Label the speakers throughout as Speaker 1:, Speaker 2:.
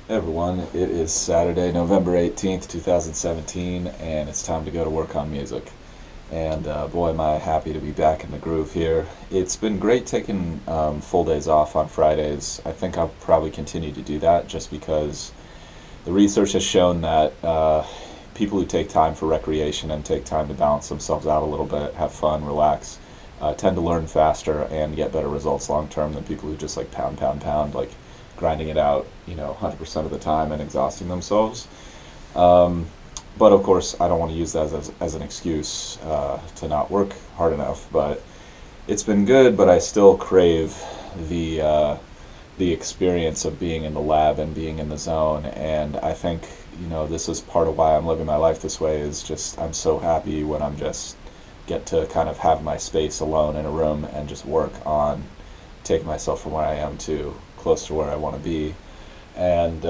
Speaker 1: Hey everyone, it is Saturday, November 18th, 2017, and it's time to go to work on music. And boy, am I happy to be back in the groove here. It's been great taking full days off on Fridays. I think I'll probably continue to do that just because the research has shown that people who take time for recreation and take time to balance themselves out a little bit, have fun, relax, tend to learn faster and get better results long term than people who just like pound, pound, pound, like grinding it out, 100% of the time and exhausting themselves. Um, but of course, I don't want to use that as an excuse to not work hard enough. But it's been good, but I still crave the the experience of being in the lab and being in the zone. And I think this is part of why I'm living my life this way. Is just I'm so happy when I'm just get to kind of have my space alone in a room and just work on taking myself from where I am to close to where I want to be. And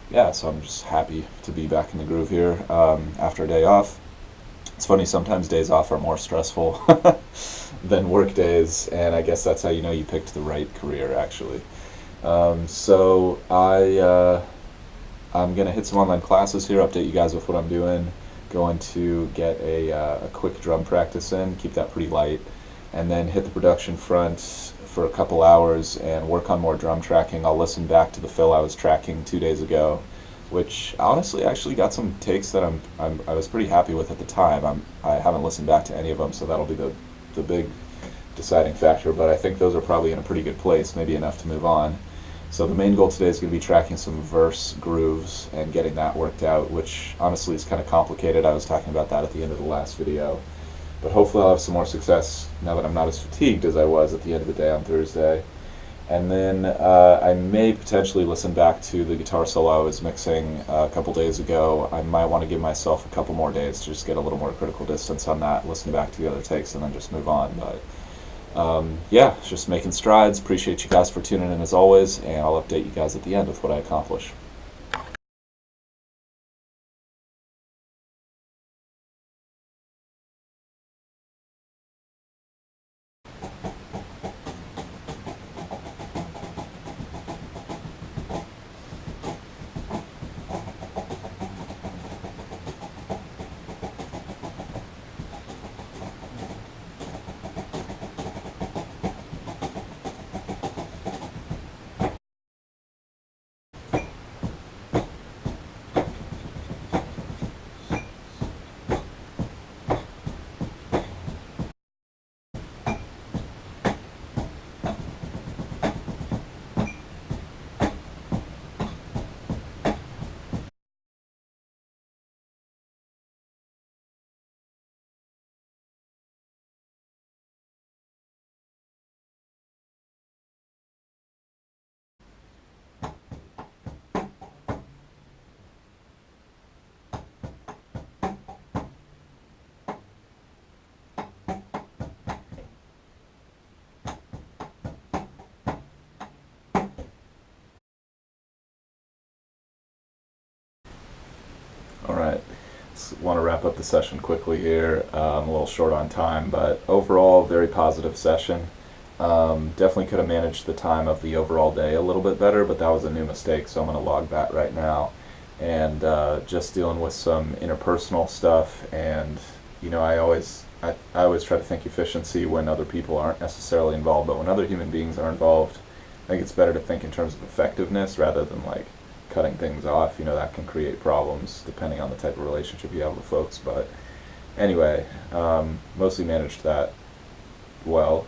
Speaker 1: yeah, so I'm just happy to be back in the groove here after a day off. It's funny, sometimes days off are more stressful than work days, and I guess that's how you know you picked the right career, actually. I'm gonna hit some online classes here, update you guys with what I'm doing. Going to get a quick drum practice in, keep that pretty light, and then hit the production front for a couple hours and work on more drum tracking. I'll listen back to the fill I was tracking 2 days ago, which honestly actually got some takes that I was pretty happy with at the time. I haven't listened back to any of them, so that'll be the big deciding factor. But I think those are probably in a pretty good place, maybe enough to move on. So the main goal today is going to be tracking some verse grooves and getting that worked out, which honestly is kind of complicated. I was talking about that at the end of the last video. But hopefully I'll have some more success now that I'm not as fatigued as I was at the end of the day on Thursday. And then I may potentially listen back to the guitar solo I was mixing a couple days ago. I might want to give myself a couple more days to just get a little more critical distance on that, listen back to the other takes, and then just move on. But yeah, just making strides. Appreciate you guys for tuning in as always, and I'll update you guys at the end with what I accomplish. All right. Want to wrap up the session quickly here. I'm a little short on time, but overall, very positive session. Definitely could have managed the time of the overall day a little bit better, but that was a new mistake, so I'm going to log that right now. And just dealing with some interpersonal stuff, and I always try to think efficiency when other people aren't necessarily involved, but when other human beings are involved, I think it's better to think in terms of effectiveness rather than like cutting things off. That can create problems depending on the type of relationship you have with folks. But anyway, mostly managed that well.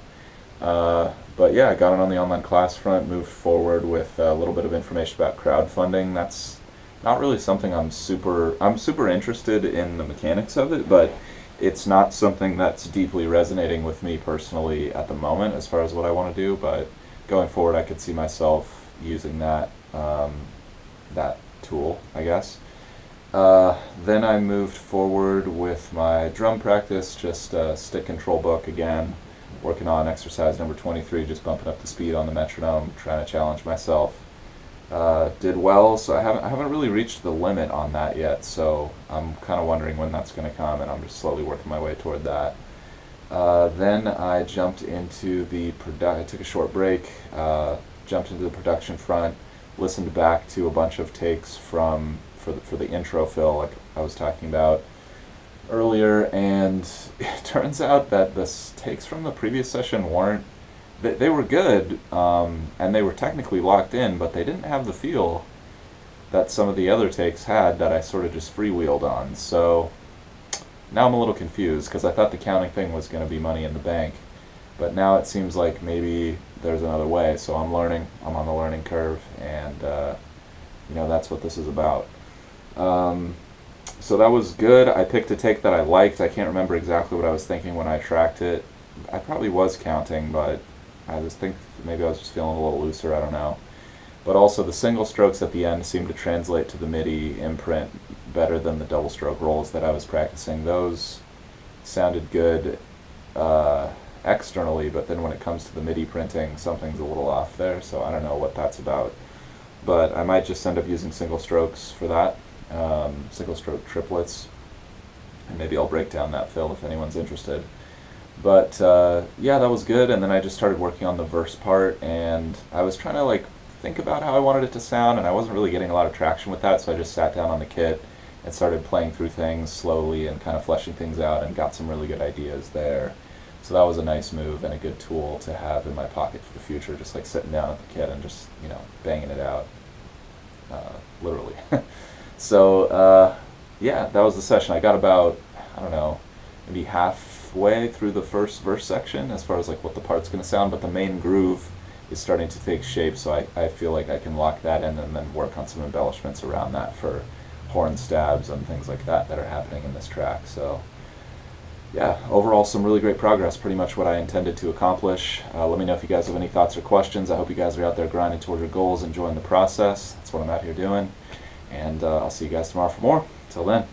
Speaker 1: But yeah, I got it on the online class front, moved forward with a little bit of information about crowdfunding. That's not really something I'm super interested in the mechanics of it, but it's not something that's deeply resonating with me personally at the moment as far as what I want to do. But going forward, I could see myself using that tool, I guess. Then I moved forward with my drum practice, just a stick control book again, working on exercise number 23, just bumping up the speed on the metronome, trying to challenge myself. Did well, so I haven't really reached the limit on that yet, so I'm kind of wondering when that's going to come, and I'm just slowly working my way toward that. Then I jumped into I took a short break, jumped into the production front, listened back to a bunch of takes for the intro fill, like I was talking about earlier, and it turns out that the takes from the previous session weren't, they were good, and they were technically locked in, but they didn't have the feel that some of the other takes had that I sort of just freewheeled on. So now I'm a little confused because I thought the counting thing was going to be Money in the Bank, but now it seems like maybe there's another way. So I'm learning. I'm on the learning curve, and that's what this is about. So that was good. I picked a take that I liked. I can't remember exactly what I was thinking when I tracked it. I probably was counting, but I just think maybe I was just feeling a little looser. I don't know. But also the single strokes at the end seemed to translate to the MIDI imprint better than the double stroke rolls that I was practicing. Those sounded good externally, but then when it comes to the MIDI printing, something's a little off there, so I don't know what that's about. But I might just end up using single strokes for that, single stroke triplets, and maybe I'll break down that fill if anyone's interested. But yeah, that was good, and then I just started working on the verse part, and I was trying to think about how I wanted it to sound, and I wasn't really getting a lot of traction with that, so I just sat down on the kit and started playing through things slowly and kind of fleshing things out, and got some really good ideas there. So that was a nice move and a good tool to have in my pocket for the future, just sitting down at the kit and just banging it out, literally. So yeah, that was the session. I got about, I don't know, maybe halfway through the first verse section as far as what the part's going to sound, but the main groove is starting to take shape, so I feel like I can lock that in and then work on some embellishments around that for horn stabs and things like that are happening in this track. So yeah, overall some really great progress, pretty much what I intended to accomplish. Let me know if you guys have any thoughts or questions. I hope you guys are out there grinding toward your goals, enjoying the process. That's what I'm out here doing. And I'll see you guys tomorrow for more. Till then.